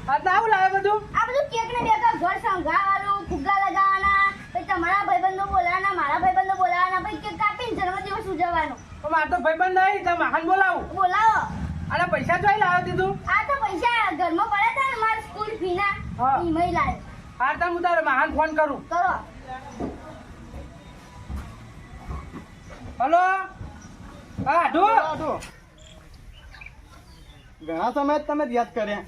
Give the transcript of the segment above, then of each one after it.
આ તો આવું લાવે બધું આ બધું કેક ને બેકા ઘર સંઘાવાનું ફુગ્ગા લગાવવાના પછી તમારા ભાઈબંધો બોલાવાના મારા ભાઈબંધો બોલાવાના પછી કેક કાપીને જન્મદિવસ ઉજવવાનો. પણ મારે તો ભાઈબંધ નહીં તો મહાન બોલાવું. બોલાવો. અને પૈસા જોઈ લાવ્યો દીધું. આ તો પૈસા ઘરમાં પડ્યા હતા ને મારા સ્કૂલ ફી ના ઈમેલ આવ્યો. હાર તો હું તારે મહાન ફોન કરું. કરો. હલો હા આઢુ ઘણા સમય તમે યાદ કર્યા.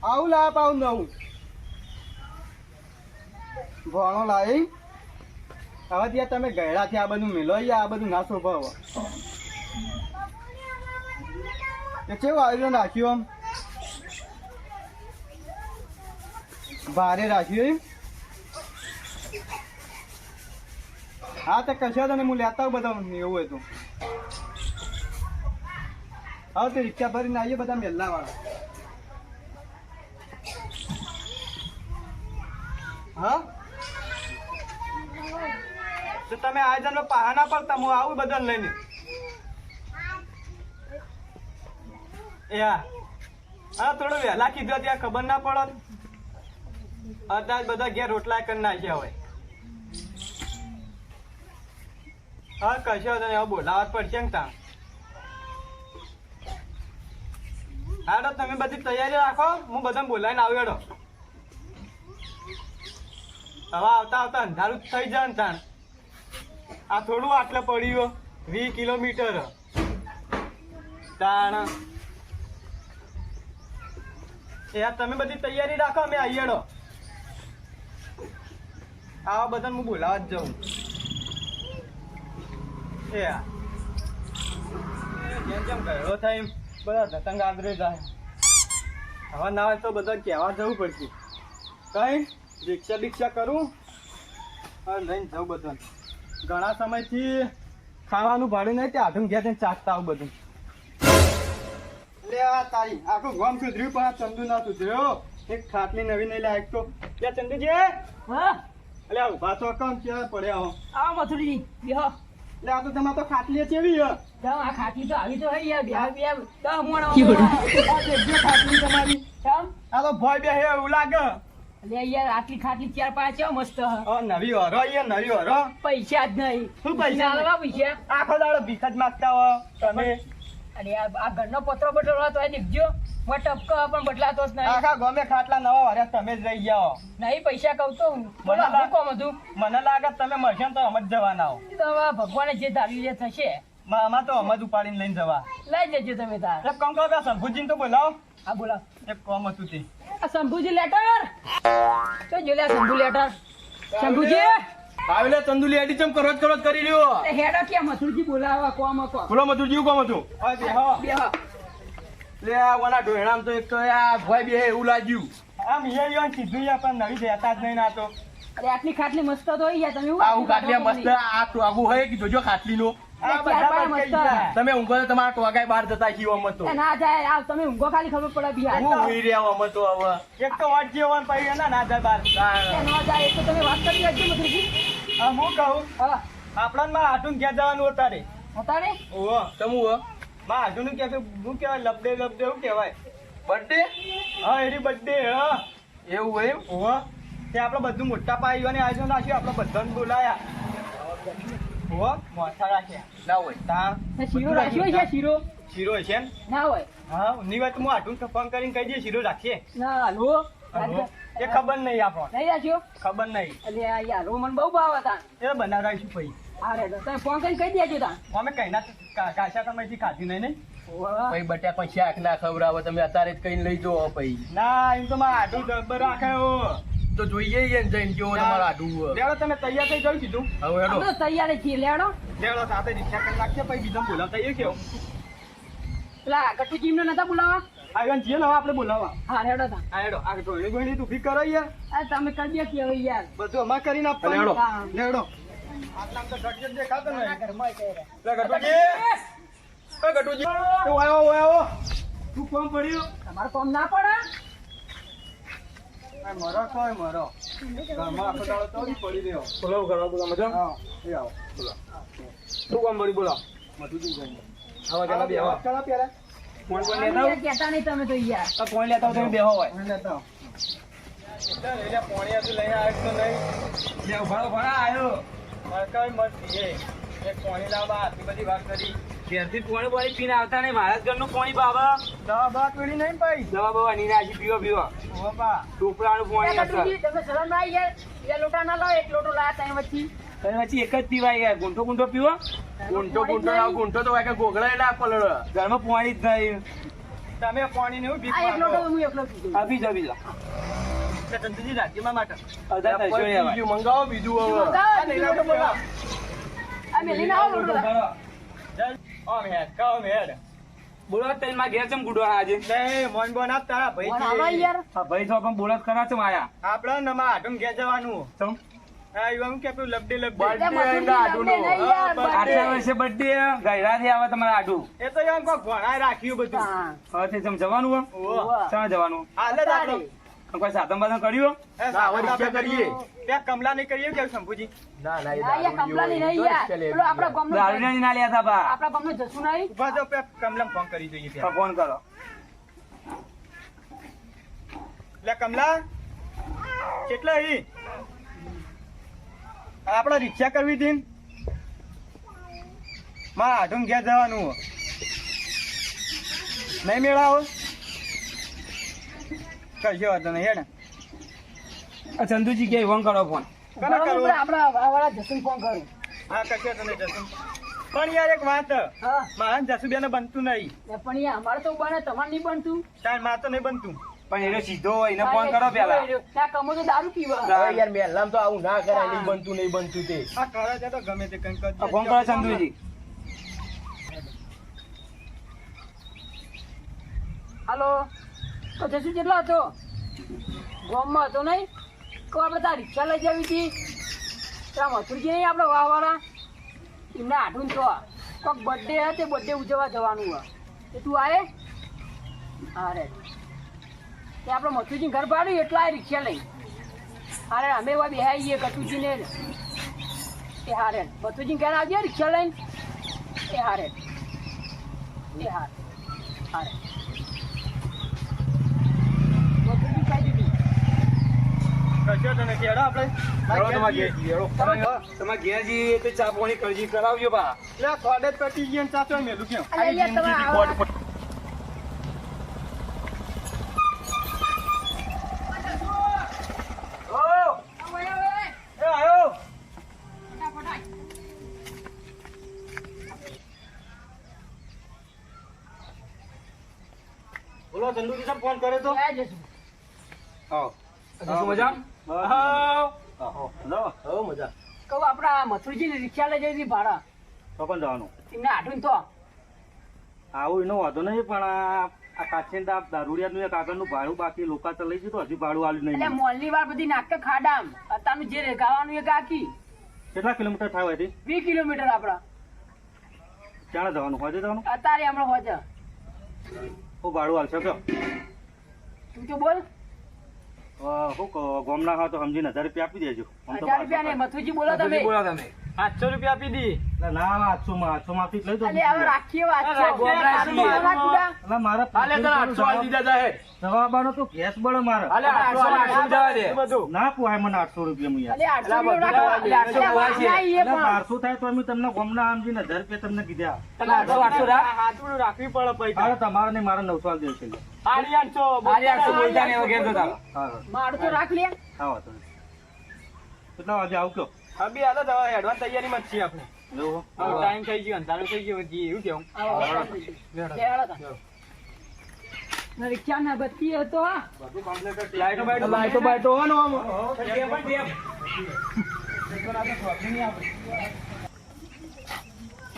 આવું લાપ આવું નવું ભણો લાવી હવે ત્યાં તમે ગયડા થી આ બધું મેલો આ બધું ના શોભાવ કેવું આયોજન રાખ્યું આમ ભારે રાખ્યું એમ. હા તો કશો તને હું લેતા આવું બધા એવું હોય તો હવે તો રિક્ષા ભરીને આવીએ બધા મેલ્લા વાળા. હા તો તમે આયોજન પહાડ ના પડતા હું આવું બધા લઈને. હા થોડું વહેલા કીધું ત્યાં ખબર ના પડત. અત્યારે બધા ઘેર રોટલા કરી નાખ્યા હોય. હા કશો તને હવે બોલાવવા જ પડશે ને ત્યાં. હા તો તમે બધી તૈયારી રાખો હું બધાને બોલાવીને આવ્યો. હવે આવતા આવતા અંધારું થઈ જાય ને તાણ. આ થોડું આટલે પડ્યું 20 કિલોમીટર તાણ. તમે બધી તૈયારી રાખો અમે આવીએડો. આવા બધાને હું બોલાવા જ જાઉં. જેમ જેમ ગયો થાય એમ બધા ધતંગ આદરે જાય. હવે ના હોય તો બધા કહેવા જવું પડશે. કઈ રિક્ષા બિક્ષા કરું અને લઈને જવું બધું. ઘણા સમયથી ખાવાનું ભાડું નહીં તે આધું ગયા ચાટતા આવું બધું. લે આ તારી આખું ગામ સુધર્યું પણ આ ચંદુ ના સુધર્યો. એક ખાટલી નવી નહીં લાયક તો લે ચંદુજી. હા એટલે ઉભા તો કેમ ક્યાં પડ્યા હો. આવો મથુરજી બેહો. એટલે આ તો તમારે તો ખાટલી ચેવી હે. આ ખાટલી તો આવી તો હઈ યાર બે 10 મોણ ખાટલી તમારી કેમ આ તો ભય બે એવું લાગે. લે યાર આટલી ખાટલી 4-5 છે મસ્ત. નવી હરો યાર નવી હરો. પૈસા જ નહીં. શું પૈસા આલવા પૈસા આખો દાડો ભીખ જ માંગતા હો તમે. અને આ ઘરનો પત્રો બદલવા તો દેખજો ટપકો પણ બદલાતો જ નહીં. આખા ગમે ખાટલા નવા વાર્યા તમે જ રહી ગયા. નહીં પૈસા કહું તો મને કોમ હતું. મને લાગે તમે મળશે ને તો અમે જ જવાના હો. તો હવે ભગવાને જે ધાર્યું એ થશે. આમાં તો અમે જ ઉપાડીને લઈને જવા. લઈ જજો તમે તાર. એક કામ કરો શંભુજીને તો બોલાવો. હા બોલાવ. એક કામ હતું તે આ શંભુજી લેટર તો જો લે શંભુ લેટર. શંભુજી આવેલે ચંદુલી એડી ચમ કરો કરી લ્યો. હેડો કે મથુરજી બોલાવા કોમ હતો. બોલો મધુરજી કોમ હતું. બેહો. લે વના ઢોયણામ તો એક તો આ ભય બે એવું લાગ્યું. આમ હિયાયો સીધું યા પણ નવી દેતા જ નહીં ના તો. અરે આટલી ખાટલી મસ્ત તો હોય યાર તમે. આવું ખાટલી મસ્ત આ તો આગુ હોય કે જોજો ખાટલી નો. આ બધા મસ્ત તમે ઊંઘો તો તમારા ટોગાય બહાર જતા જીવો મત તો. ના જાય આવ તમે ઊંઘો ખાલી ખબર પડે બિહાર. હું ઉઈ રહ્યા મત તો હવે. એક તો વાટ જીવન પઈ ના જાય બહાર. ના જાય તો તમે વાત કરી લેજો મથુરજી. હા હું કહું હા આપણાને માં આટું ઘેર જવાનું અતારે. અતારે ઓહો તમુ હો માં આટું કે હું કહેવાય લબડે એવું કહેવાય. બર્થડે હા એની બર્થડે હા એવું હોય એમ. ઓહો તે આપણે બધું મોટા પાઈઓને આયોજન રાખ્યું. આપણે બધાને બોલાયા. ઓહો મોટા રાખ્યા ના હોય તા શીરો રાખ્યો છે. શીરો છે ને ના હોય. હા ની વાત હું આટું ફોન કરીને કહી દઈએ શીરો રાખીએ. ના હાલો એ ખબર નહીં આપણો નહીં રાખ્યો. ખબર નહીં. એટલે આ યાર મને બહુ ભાવ હતા. એ બનાવડાવીશું પછી. અરે તમે ફોન કરીને કહી દેજો તા. અમે કઈ ના કાશા તમે ખાધી નહીં ને ભાઈ બટાકા શાક ના ખવડાવો તમે અત્યારે જ કઈ લઈ જાઓ ભાઈ. ના એમ તો મારા આડું ડબ્બર રાખે તો જોઈએ યાર જઈને કેવો તમારો આડું. લેડો તમે તૈયાર થઈ જાવ કીધું. હવે હેડો અમે તો તૈયાર જ છીએ લેડો. લેડો સાથે રિક્ષા કરી નાખીએ પછી બીજા બોલાવતા એ કેવો. પેલા ગટુજી ને નતા બોલાવા. આગળ જીએ ને હવે આપણે બોલાવવા. હા હેડો તા. આ હેડો આ ઢોળી ગોળી તું ભી કરો યાર. આ તમે કરી દે કે હવે યાર બધું અમાર કરીને આપવાનું. લેડો. લેડો આટલા તો ઘટકે દેખાતો નહીં. ઘરમાં કહે લે ગટુજી એ ગટુજી તું આવો તું કોમ પડ્યો. તમારે કોમ ના પડે. મરો કોઈ મરો ઘરમાં આખો દાડો તો પડી રહ્યો. બોલો મજા. હા એ આવો બોલો શું કામ પડી બોલો. મધુજી ગઈ હવે ચાલો બે હવે ચાલો પેલા ફોન કોઈ લેતા આવો? કહેતા નહીં તમે તો યાર. તો ફોન લેતા આવો તમે બેહો હોય એટલે પોણી હતું લઈને આવ્યો તો નહીં લે ઉભા આવ્યો મારે કઈ મત છે એક પોણી લાવવા આટલી બધી વાત કરી ઘેરથી પાણી પાણી પીને આવતા નહીં મારા જ ઘરનું પાણી બાબા દવા બવા પીડી નહીં ભાઈ દવા બવા ની નાખી પીવો પીવો બાપા ટોપરાનું પાણી એ હશે કટુજી, તમે શરમ ના આવી યાર. બે લોટા ના લાવો, એક લોટો લાયા ત્યાં વચ્ચે. તમે પછી એક જ પીવાય યાર ગુંઠો ગુંઠો પીવો ગુંઠો ના ગુંઠો તો વાગે ગોગળા ના પલળો ઘરમાં પાણી જ નહીં તમે પાણી ને એવું ભીખ આ એક લોટો માંગો હું એકલો પીધો. આપી જાઓ બીજા ચંદુજી રાજ્યમાં માટે અધા થશો ને હવે. મંગાવો બીજું હવે મંગાવો, નહીં લાવતો બોલાવો. આ મેલીને આવો લોટો લાવો. ચાલ ઓમ હેડ કામ હેડ બોલો તઈ માં ઘેર ચમ ગુડો આજે નહીં મોન બોન આપ તારા મને આવો ભાઈ યાર. હા ભાઈ તો પણ બોલત ખરા છે માયા આપડે નમા આટમ ઘેર જવાનું ચમ હા એવું કે પેલું લબડે એટલે લબડે મજૂરી લાવને નહીં યાર, હા, આટલા વર્ષે બર્થડે ગયરાથી આવે તમારે આડું એ તો એમ કોઈ ભણાય રાખ્યું બધું હા. હવે ચમ જવાનું હો ઓહો. ચાં જવાનું હાલ જ આપણો કોઈ સાધન બાધન કર્યું એ સાવર કરીએ ત્યાં કમલા નહીં કરીએ કે શંભુજી ના ના આ યાર કમલાની નહીં યાર. પેલો આપણા ગામનો દારૂડિયાની ના લ્યા હતા બા આપણા ગામનો જસુ નહીં. ઉભા તો કમલામ ફોન કરી જોઈએ તો ત્યાં ફોન કરો લે કમલા કેટલા હી આપણે રિક્ષા કરવી હતી ને? મારા આઢું ઘેર જવાનું હો. નહીં મેળાવો કશો વાંધો નહીં હેડ આ ચંદુજી કે ફોન કરો ફોન કને બરાબર, કરવું આપણા વાળા જસુને ફોન કરું. હા કશો તમે જશું પણ યાર એક વાત હા. મારા જસુબેને બનતું નહીં પણ યાર અમારે તો બને, તમારે નહીં બનતું. તાર મારે તો નહીં બનતું પણ એને સીધો હોય એને ફોન કરો પેલા ત્યાં કમો તો દારૂ પીવા. હવે યાર મેલામ તો આવું ના કરાય નહીં બનતું નહીં બનતું તે આ કરે છે તો ગમે તે કંઈક આ ફોન કરો ચંદુજી હાલો, તો જસુ કેટલો હતો? ગામમાં હતો નહીં? તો આપણે ત્યાં રિક્ષા લઈ જવી હતી. ત્યાં મથુરજી નહીં આપણે વાહવાળા એમને આઢું તો કોઈક બર્થડે હે તે બર્થડે ઉજવવા જવાનું હોય તે તું આયે? હા રે તે આપણે મથુરજી ઘર ભાડ્યું એટલા આ રિક્ષા લઈ. હા રે અમે એવા બેહાઈએ કટુજીને એ હા રે મથુરજી ઘર આવજે રિક્ષા લઈને એ હા રે એ હા હા રે મથુરજી કહી દીધી. કશો તો નથી હેડો આપણે તમારા ઘેર તમારા ઘેર જઈએ તો ચા પાણી કરજી કરાવજો બા લે કોડે પટી ગયો ને ચાચો મેલું કેમ અરે યાર તમે આવો. એ આયો બોલો ચંદુજી સાહેબ ફોન કર્યો તો ક્યાં જશું? આવો શું મજા હવે મજા કહું આપણા મથુરજીને રિક્ષા લઈ જઈ હતી ભાડા તો પણ જવાનું એમને આઢું તો આવું એનો વાંધો નહીં પણ આ કાચિંદા દારૂડિયાનું એક આગળનું ભાડું બાકી લોકા તો લઈ જતો હજી ભાડું આવ્યું એટલે નહીં મોલની વાર બધી નાખતો ખાડામ અત્યારનું જે રેગાવાનું એ કાકી કેટલા કિલોમીટર થાય હતી 20 કિલોમીટર આપડા ક્યાં જવાનું હોજે જવાનું અત્યારે હમણાં હોજે હું ભાડું હાલશો કયો તું તો બોલ શું કહો ગોમના હા તો સમજીને 1000 રૂપિયા આપી દેજો આમ તો 1000 રૂપિયા ને મથુરજી બોલો તમે બોલો તમે 800 રૂપિયા આપી દી ના 800 માંથી જ લઈ દો અલે હવે રાખીએ વાત અરે ગોબરા છીએ. એટલે મારે હાલે તને 800 આલી દીધા જાહેર જવાબાનો તો ગેસ બળે મારે હાલે 800 જવા દે બધું ના પોહાય મને 800 રૂપિયા મુયા અલે 800 અલા, બધું રાખો. અલે, 800 અલે, છે. ના, એ એટલે પણ. 1200 થાય તો અમે તમને ગોમના સમજીને 1000 રૂપિયા તમને કીધા હાથું રાખવી પડે પૈસા હાલો તમારે નહીં મારે 900 આલી દેશે હાલી 800 બોલતા ને વગેરે તો ચાલો હા મારું તો રાખ લે હા વાંધો નહીં. કેટલા વાગે આવું કયો અભી હાલો તો એડવાન્સ તૈયારીમાં જ છીએ આપણે એવું હવે ટાઈમ થઈ ગયો અંધારું થઈ ગયું હજી એવું કેવું આવો, બેહાડો તા. ના, રિક્ષા ના બત્તી હતો હા લાઈટો બાઈટો હો ને આમ.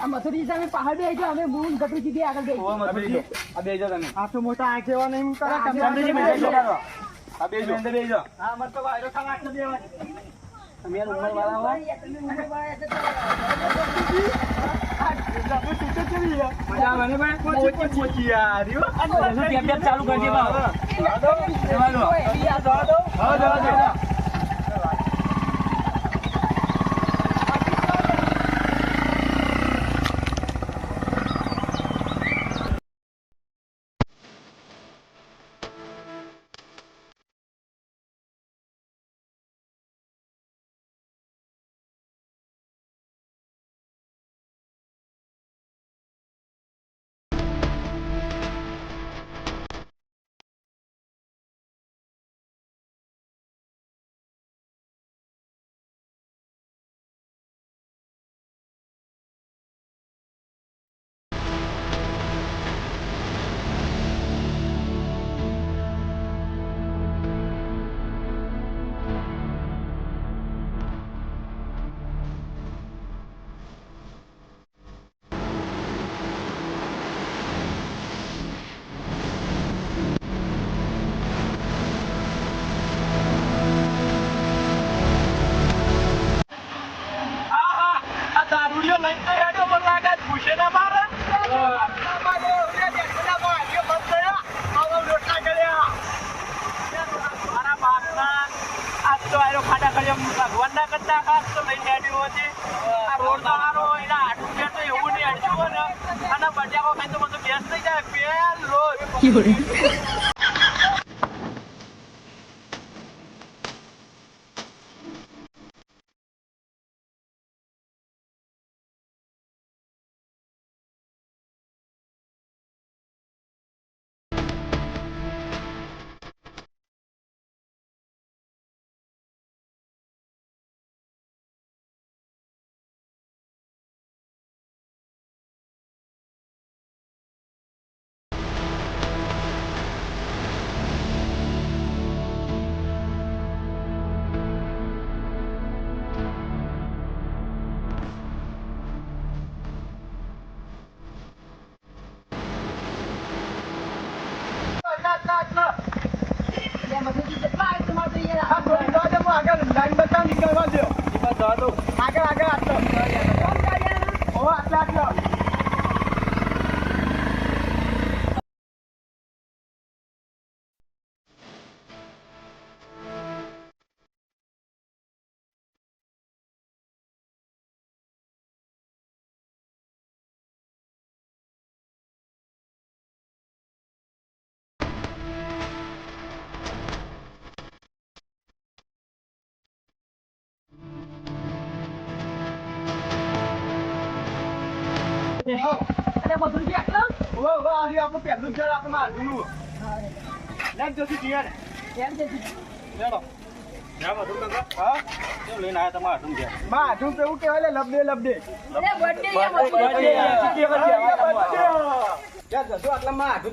આ મથુરજી સામે પહાડ બે જો અમે મૂળ ગટુજી બે આગળ ગઈ આ બેજો તમે આ તો મોટા આગેવા નહીં કરે હા, ચંદ્રજી બેજો. બેજો. આ બેજો બેજો હા મત તો વાયરો ખાવા આટલે બેવા તમે યાર ઉંમર વાળા હો મજા આવે ને ભાઈ પોચી યાર ચાલુ કરી દે બાવ હા, જવા દો દારૂડિયો લઈને તો હેડ્યો મને લાગે ભૂસે ના મારે મારા બાપના આજ તો આયરો ખાડા કર્યો ભગવાન ના કરતા ખાસ તો લઈને હેડ્યો હતી આ રોડ તમારો એના આટલું છે તો એવું નહીં અડ્યું ને અને બજાકો ખાઈ તો મને બેસ થઈ જાય પેલ રોજ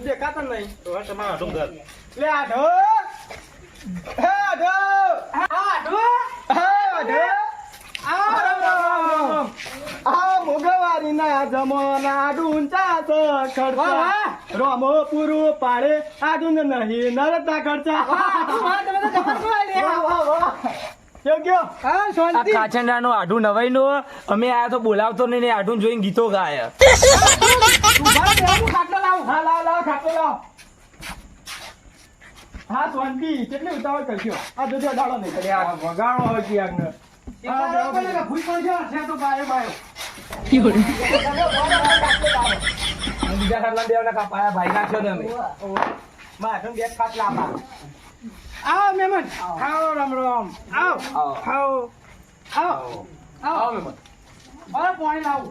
દેખાતો નહીં મોગવારી ના જમાના ડુંચા ખર્ચા રોમો પૂરું પાડે આડું નહીં નરતા ખર્ચા કાચંડા નું આઢું નવાઈ નું અમે આયા તો બોલાવતો નહીં ને આઢું જોઈને ગીતો ગાય હા શાંતિ કેટલી ઉતાવળ કરશો આ જોજો ડાળો નહીં કરે આ વગાડો હોય કે આગને બીજા ખાટલા બે કાપાયા ભાઈ નાખ્યો ને અમે માથું બે ખાટલા આવો મહેમાન આવો રામ રામ આવો આવો આવો આવો મહેમાન અરે પાણી લાવો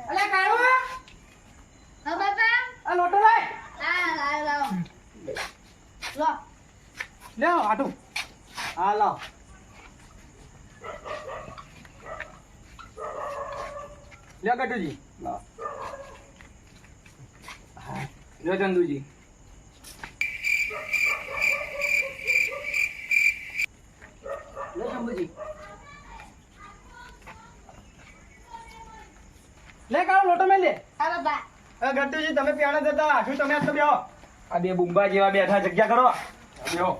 અલે કાળો હા બાપા આ લોટો લાય લાવ લો લેવો આટું હા લાવ લે ગટુજી જો ચંદુજી લે શંભુજી લે કાળો લોટો મેં લે હા બાપા ગટુજી તમે પ્યાણા જતા શું તમે આજ તો બેહો આ બે બુંબા જેવા બેઠા જગ્યા કરો બેહો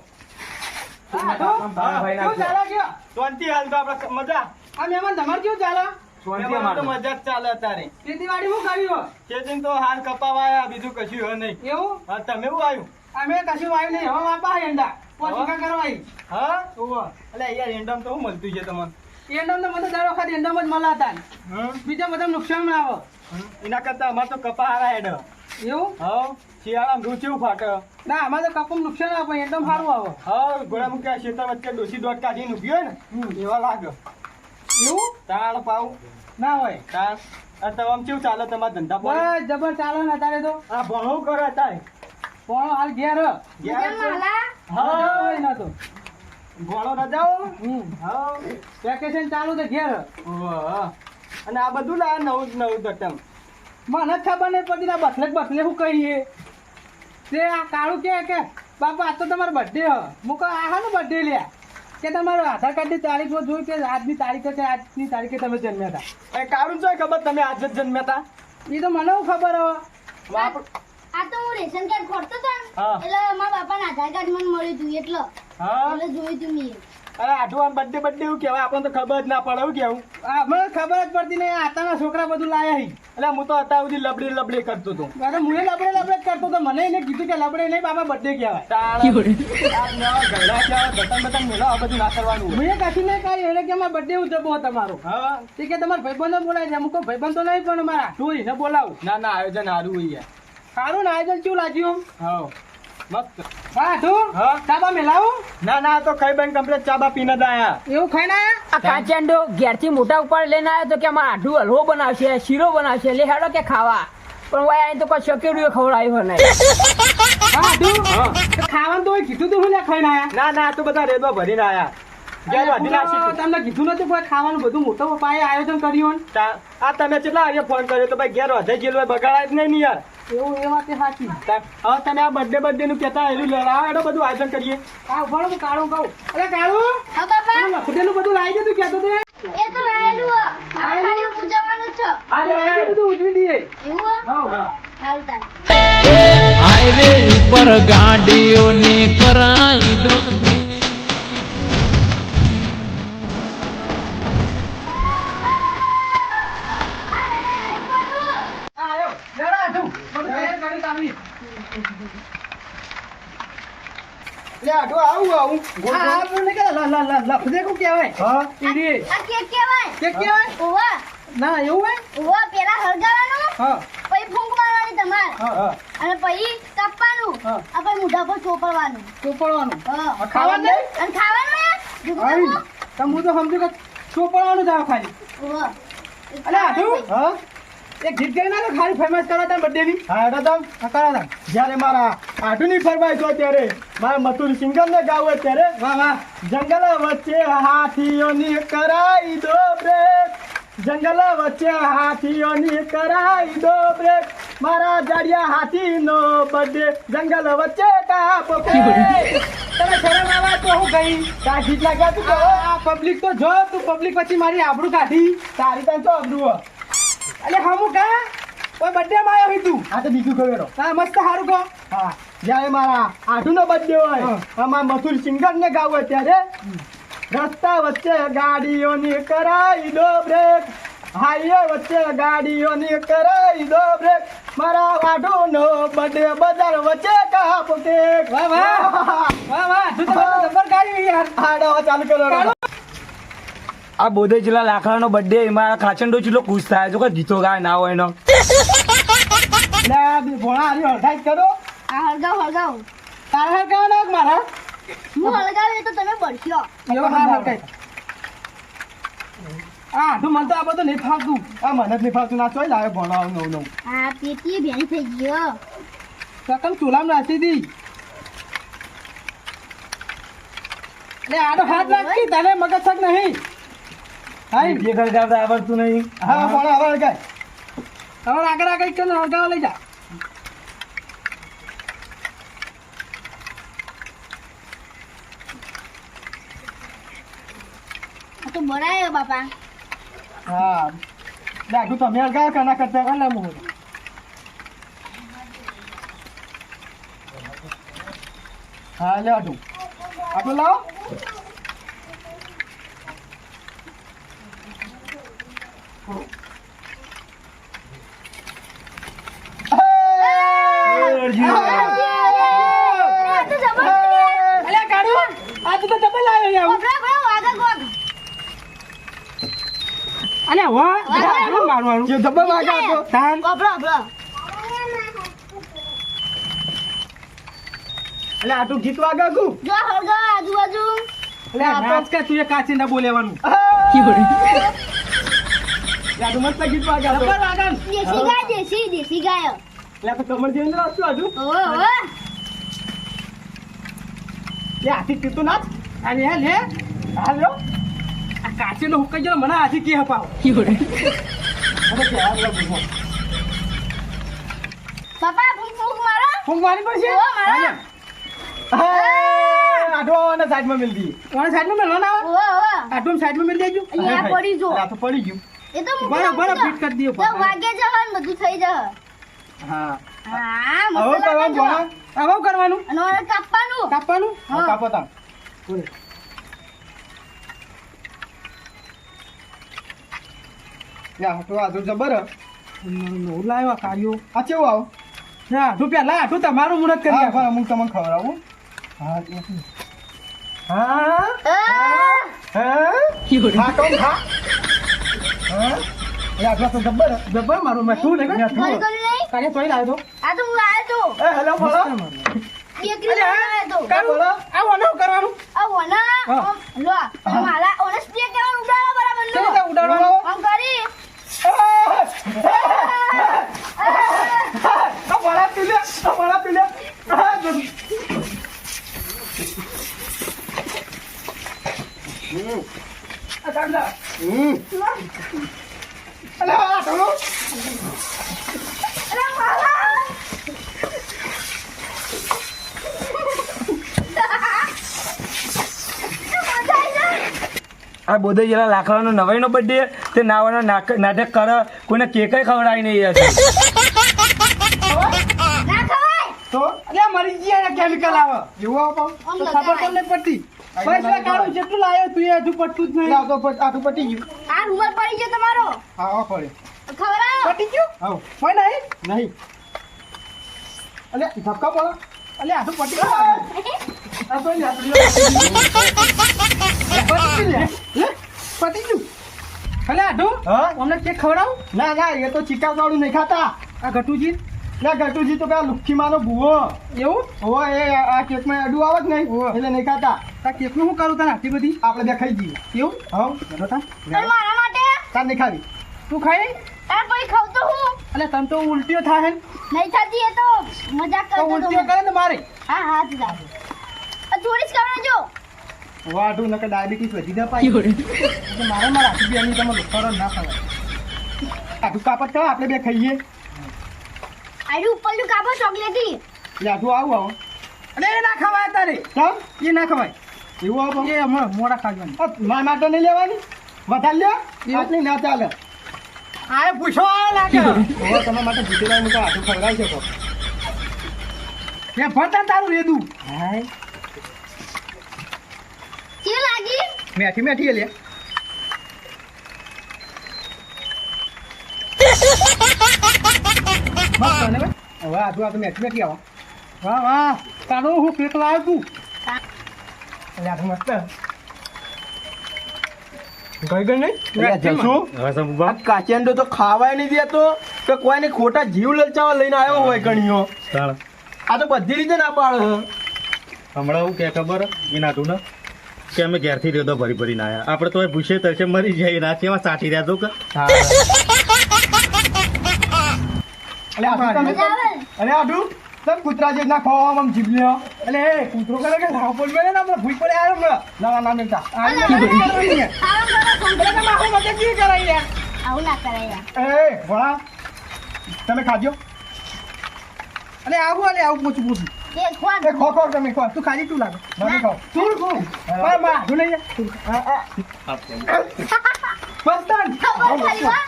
ભાઈ કેવું ચાલે કયો શાંતિ હાલ તો આપણે મજા આ મહેમાન તમારે કેવું ચાલે મહેમાન તો મજા જ ચાલે અત્યારે ખેતીવાડી શું કર્યું ખેતી તો હાલ કપાવાયા બીજું કશું હોય નહીં એવું હા તમે શું આવ્યું અમે કશું આવ્યું નહીં હવે વાપા એંડા પોચકા કરવાઈ હા એટલે યાર એંડામ તો શું મળતું છે તમને એંડામ તો મને દર વખત એંડામ જ મળાતા બીજા બધા નુકસાન ના આવે એના કરતા અમારે તો કપા હારા હેડ એવું હા શિયાળામાં રૂચેવું ફાટે ના અમારે તો કપમ નુકસાન આવે એંડામ સારું આવે હા ગોળા મૂક્યા ખેતર વચ્ચે ડોસી દોટ કાઢીને ઉભી હોય ને એવા લાગે એવું તાળ પાવ ના હોય તાળ તો આમ કેવું ચાલે તમારા ધંધા પર જબર ચાલે ને અત્યારે તો આ ભણો કરે અત્યારે ભણો હાલ ઘેર હા ના તો ભણો રજાઓ હા વેકેશન ચાલુ તો ઘેર અને આ બધું લા નવું દટમ મને ખબર નહીં પડતી ના બસલે શું કહીએ તે આ કાળું કે બાપા આજ તો તમારો બર્થડે હ મૂકો આ હાનો બર્થડે લ્યા કે તમારો આધાર કાર્ડની તારીખ જોઈ કે આજની તારીખ છે આજની તારીખે તમે જન્મ્યા હતા એ કાળું છે ખબર તમે આજ જ જન્મ્યા હતા એ તો મને ખબર હવે આ તો હું રેશન કાર્ડ ખોરતો હતો ને હા. એટલે મારા બાપાના આધાર કાર્ડ મને મળ્યું હતું એટલે જોયું હતું મેં અરે આઠું બર્થડે બર્થડે એવું કહેવાય આપણને તો ખબર જ ના પડે એવું કેવું મને ખબર જ પડતી નહીં આતાના છોકરા બધું લાયા હી એટલે હું તો અત્યાર સુધી લબડે કરતો હતો અરે હું લબડે કરતો હતો મને એને કીધું કે લબડે નહીં બાબા બર્થડે કહેવાય બટન મેળો આ બધું ના કરવાનું મેં કાઢી નહીં કાઢી એને કે મારા બર્થડે ઉજવો તમારો હા તે કે તમારા ભાઈબંધો બોલાય છે અમુક ભાઈબંધ તો નહીં પણ મારા આઠું ને બોલાવું ના ના આયોજન સારું હોય સારું ને આયોજન કેવું લાગ્યું હા મસ્ત ના ના તો ખાઈ બેન કમ્પ્લીટ ચાબા પીને જ આયા એવું ખાઈને આયા આ કાચિંડો ઘેરથી મોટા ઉપર લઈને આવ્યો તો કે અમાર આઢું હલવો બનાવશે શીરો બનાવશે લે હેડો કે ખાવા પણ વાય અહીં તો કોઈ શકેડું ખવડાવ્યો નહીં ખાવાનું તો કીધું તું હું ખાઈને આયા ના ના તો બધા રેદો ભરીને આયા તમને કીધું નતું કોઈ ખાવાનું બધું મોટો પપ્પાએ આયોજન કર્યું આ તમે કેટલા વાગે ફોન કર્યો તો ભાઈ ઘેર વધે ગયેલું બગાડાય જ નહીં યાર એવું એ વાત સાચી હવે તમે આ બર્થડે નું કહેતા એનું લેવા એનું બધું આયોજન કરીએ હા ઉભા હું કાળું કહું અરે કાળું હા બાપા લખડેલું બધું લાવી દે તું કહેતો તો એ તો લાયેલું આ ખાલી પૂજવાનું છે આ બધું ઉજવી દઈએ એવું હા હા હાલતા હાઈવે ઉપર ગાડીઓની કરાઈ દો ઓવા ના એવું ઓવા પેલા હળગાવાનું હા પછી ફૂંક મારવાની તમારે હા અને પછી કાપવાનું હા. આ પછી મોઢા પર ચોપડવાનું ચોપડવાનું હા. ખાવાનું નહીં? અને ખાવાનું હે? જુદું આઈ, જુદું. તો હું તો સમજુ કે ચોપડવાનું જ આવે ખાલી ઓવા. અલે આધુ હા એક ગીત ગાઈ નાખો ખાલી ફેમસ કરો તાર બર્થડે ની હા એડો તમ કરો તમ જ્યારે મારા આધુ ની ફરમાઈશ હોય ત્યારે મારા મથુર સિંગર ને ગાવું ત્યારે વાહ વાહ જંગલ વચ્ચે હાથીઓની કરાઈ દો બ્રેક જંગલ વચ્ચે હાથીઓની કરાઈ દો બ્રેક મારા જાડિયા હાથીનો બર્થડે જંગલ વચ્ચે કાપો તમે શરમ આવે તો હું ગઈ તા ગીત લાગ્યા તું આ પબ્લિક તો જો તું પબ્લિક પછી મારી આબરૂ કાઢી તારી તને તો આબરૂ અલે હમુ કા કોઈ બર્થડે માં આવ્યો તું હા તો બીજું ખબર હા મસ્ત સારું કહો હા જ્યારે મારા આઠુનો બર્થડે હોય અમાર મથુર સિંગર ને ગાવ હોય ત્યારે રસ્તા વચ્ચે ગાડીઓની કરાઈ દો બ્રેક હાઈવે વચ્ચે ગાડીઓની કરાઈ દો બ્રેક મારા આઠુનો બર્થડે બજાર વચ્ચે કાપો કેક વાહ વાહ વાહ વાહ તું તો નંબર ગાડી યાર હાડો ચાલુ કરો આ બોધે જિલ્લા લાકડાનો બર્થડે એમાં કાચંડો ચીલો ખુશ થાય જો કે ગીતો ગાય ના હોય એનો ભોળા હારી હળગાઈ કરો આ હળગાવ હળગાવ તારા હળગાવવાના કે મારા હું હળગાવે તો તમે બળશો એવો હાર હળગાઈ આ તું મને તો આ બધું નહીં ફાવતું આ મને જ નહીં ફાવતું ના ચોઈ લાવે ભોળા નવ નવ આ પેટી ભેણી થઈ ગયો સકમ ચૂલામ નાસી દી લે આડો હાથ રાખી તને મગજ શક નહીં હાઈ જે કરતા આવડતું નહીં હા ભોળા હવે હળગાઈ હવે આગળ આગળ કરીને હળગાવા લઈ જા આ તો બરાય બાપા હા લાગુ તમે હળગાવ કના કરતા કાલે મો હા લે આટું આટલું લાવો આ તો જબરદસ્ત અલે કાઢો આ તો ડબલ આવ્યો યાર ગોગરા ગોગરા વાગા ગોગ અલે વાહ મારવાનું જે ડબલ વાગ્યા તો તાન ગોબરા ગોબરા અલે આટું ગીત વાગ્યા કુ જો હળગાવ આજુબાજુ અલે નાચ કે તું એ કાચીના બોલેવાનું યાર મસ્ત ગીત વાગ્યા ડબલ વાગ્યા દેશી ગાય દેશી ગાય લે તો કમર જેન રાસ્તો આજુ ઓ ઓ લે આથી તીતું નાચ અને લે હાલો આ કાચીનો હુકાઈ ગયો મને આથી કે હપાવ હવે કે હાલો બુમો બાપા ફૂંક ફૂંક મારો ફૂંકવાની પડશે ઓ, મારા. આઠવાના સાઈડમાં મિલ દી ઓને સાઈડમાં મેલવાના આવે ઓ ઓ આઠમ સાઈડમાં મિલ દેજો અહીંયા પડી જો. આ તો પડી ગયું એ તો બરાબર, બરાબર, ફિટ કરી દઈએ તો પાછા. વાગે જવાનું બધું થઈ જશે હા હા હવે મસાલા કરવાનું જો. ભણા હવે કરવાનું અને ઓને કાપવાનું કાપવાનું હા. કાપો તામ આટલું આટલું જબર હ. નવું લાવ્યો કાર્યો આ કેવું આવું આઠું પેલા આઠું તમારું મુહૂર્ત કરી હા આપો. પણ હું તમને ખવડાવું હા હા હા ખા કોણ ખા હા એ આટલા તો જબર હ. જબર મારું મેં શું નહીં ઘર ગયું નહીં કાર્ય તોય લાવ્યો આ તો હું આવ્યો તો એ હેલો બોલો બેકરી આવ્યો તો તો બોલો આ ઓનો કરવાનું આ ઓના હા. લો મારા ઓના સ્પ્રે કેવાનું ઉડાડો બરાબર કેવી લો રીતે ઉડાડવાનું આમ કરી આ વડા પી લે આ વડા પી લે અલે આ થોડું અરે મારા આ બોધે જેલા લાકડાનો નવાઈનો બર્થડે તે નાવાના નાટક કરે કોઈને કેક ખવડાવી નહીં હશે ના ખવાય તો અલ્યા મરી ગયા કેમિકલ આવે એવું આવો આમ તો ખબર તો નહીં પડતી બસ આ કાળું જેટલું લાવ્યો તું એ હજુ પડતું જ નહીં આટલું પટી ગયું આ ઉમર પડી ગયો તમારો આવો પડે ખવડાવો પટી ગયું આવો હોય નહીં નહીં અલે ધક્કા પડો અલ્યા આટલું પટી ગયું આ તો નહીં, આટલું પતી ગયું લે. પતી ગયું અલ્યા આટલું હા અમને કેક ખવડાવું ના ના એ તો ચિકાસ વાળું નહીં ખાતા આ ઘટુજી ના ગટુજી તો પેલા લુખ્ખીમાનો ભૂવો એવું ઓય એ આ કેકમાં અડું આવે જ નહીં ઓવે. એટલે નહીં ખાતા આ કેકનું શું કરું તને આટલી બધી આપણે બે ખાઈ જઈએ એવું હા ચલો તા અને મારા માટે તાર નહીં ખાવી તું ખાઈ આ કોઈ ખાવતો હું અલ્યા તને તો ઉલટીઓ થાય ને નહીં થતી એ તો મજાક તો કરતો ઉલટીઓ તો કરે ને મારે હા હા જ લાગે થોડી જ ખાવાનું જો વાઢું નકર ડાયાબિટીસ વધી ના પાય તો મારે મારા હાથી બેની તમે લુખારો ના ખવાય આટલું કાપડ કરો આપણે બે ખાઈએ આડું ઉપરનું કાપો ચોકલેટી એટલે આટલું આવું આવો અરે એ ના ખવાય તારે ચાલ એ ના ખવાય એવું આવો એ હમણાં મોડા ખાવાનું મારા માટે નહીં લેવાની વધારે લે આટલી ના ચાલે આ પૂછો લાગે હવે તમારા માટે જીતેલા હું તો આટલું ખવડાવી શકો એ ભરતા તારું રેદું હાય કેવી લાગી મેઠી મેઠી લે બસ તને ભાઈ હવે આટલું આ તો મેઠી મેઠી આવો વાહ વાહ તારું હું કેક લાવ્યો તું એટલે આટલું મસ્ત ગઈ ગઈ નહીં આ કાચિયાંડો તો ખાવાય નહીં દેતો કે કોઈને ખોટા જીવ લલચાવા લઈને આવ્યો હોય ગણીઓ આ તો બધી રીતે ના પાડે હમણાં હું કે ખબર એ નાતું ને કે અમે ઘેરથી રેદો ભરી ભરીને આવ્યા આપણે તો ભૂસે તરસે મરી જાય ના કેવા સાટી રહ્યા તો કે એટલે આટલું તમે મજા આવે અરે આટલું તમે કૂતરા જે ના ખોવામાં આમ જીભ લ્યો એટલે એ કૂતરો કરે કે લાવ બોલ મેલે ને આપણે ભૂઈ પડે આવ્યો હમણાં ના ના મિલતા આવું ના કરાય એ ભણા તમે ખાજો અલે આવું પૂછું એ ખોટ એ ખો ખો તમે ખો તું ખાલી તું લાગે તમે ખાઓ તું ખો માર માં તું લઈ જા બસ તાન ખબર ખાલી વા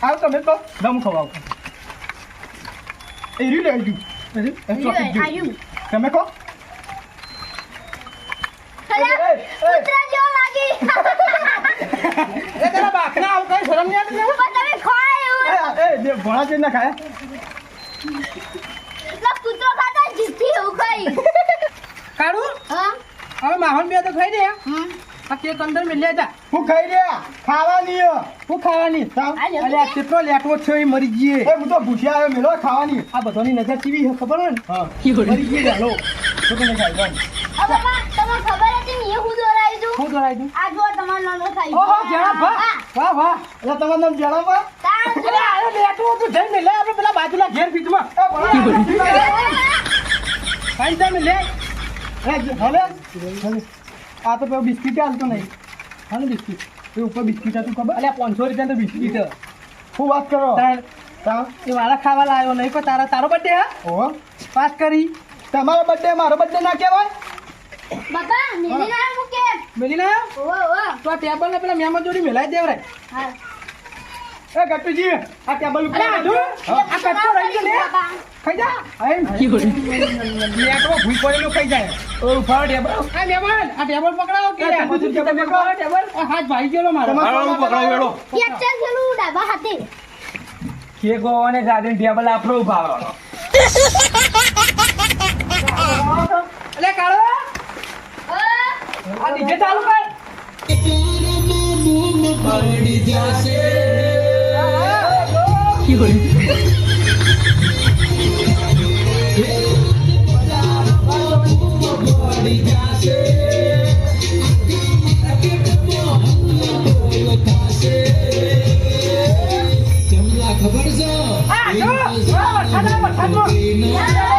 આવ તમે તો દમ ખવાઓ એ રીલે આવી આયુ તમે ખો ખલા કૂતરા જેવો લાગી એ તારા બાકના આવ કઈ શરમ નહીં આવતી પણ તમે ખવાયું એ જે ભણા છે ના ખાય એટલે કૂતરો ખાતા જીથી એવું ખાઈ કાઢું હા હવે માહોન બે તો ખાઈ દે હમ આ કેક અંદર મિલ્યા હતા હું ખાઈ રહ્યા ખાવાની હે. હું ખાવાની ચાલ. અલે આ કેટલો લેટવો છે એ મરી ગયે એ હું તો ભૂસ્યા આવ્યો મેલો ખાવાની આ બધાની નજર કેવી છે ખબર હોય ને હા મરી ગયે ચાલો તો તમે ખાઈ લો હવે બાપા તમને ખબર હતી ને એ હું દોરાયું તું હું કરાવી દઉં આ જો તમારો નાનો ખાઈ ઓહો જણા વાહ વાહ વાહ એટલે તમારું નામ જણાવો તાણ અરે આ લેટવો તું જઈ મિલે આપણે પેલા બાજુના ઘેર પીઠમાં ખાઈ જા મિલે હવે આ તો પેલું બિસ્કીટ હાલતો નહીં હાલો બિસ્કીટ એ ઉપર બિસ્કીટ હતું ખબર અલ્યા 500 રૂપિયા તો બિસ્કીટ શું વાત કરો તાર તાર એ મારા ખાવા લાવ્યો નહીં પણ તારો બર્થડે હા ઓહો પાસ કરી તમારો બર્થડે મારો બર્થડે ના કહેવાય બાપા મેલી ના મૂકે મેલી ના ઓ ઓ તો આ ટેબલ ને પેલા મહેમાન જોડી મેલાઈ દેવરાય હા એ ગટુજી આ ટેબલ ઉપર આ કટકો રહી ગયો લે ખાઈ જા એમ લેટો ભૂઈ પડેલો ખાઈ જાય ઓ ઉફાડો ટેબલ આ ટેબલ પકડાવો કે તમે પકડો ટેબલ. હાથ ભાઈ ગયેલો મારો પકડાવો વેડો પિક્ચર ખેલું ડાબા હાથે કે ગોવાને ગાડીને ટેબલ આપણો ઉફાડો અલે કાળો આ ડીજે ચાલુ કર. આ જો વરસાદ.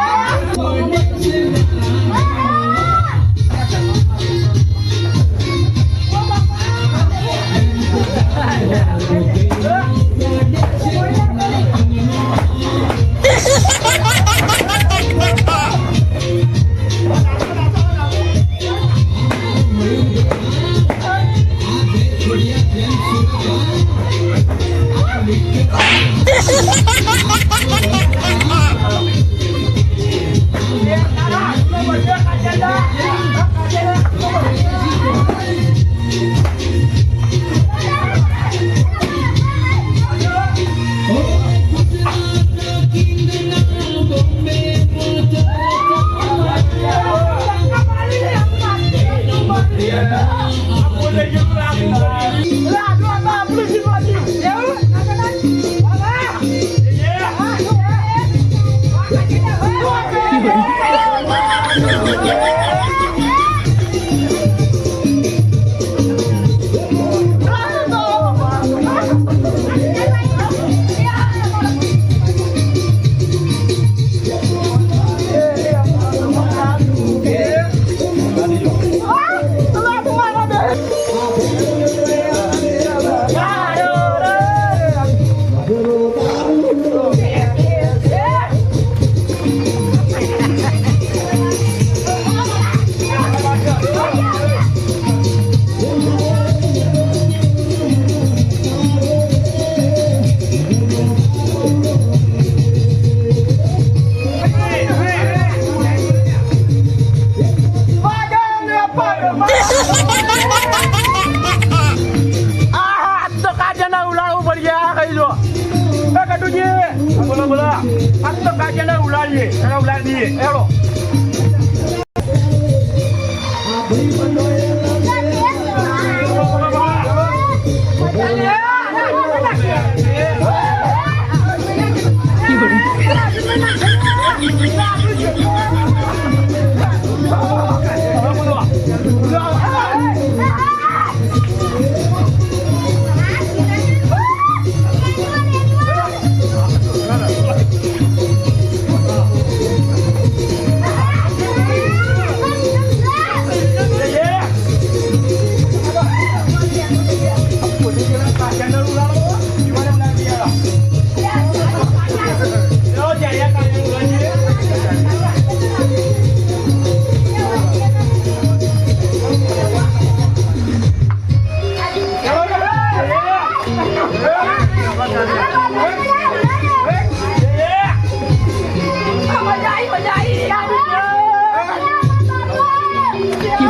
મજા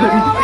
આવી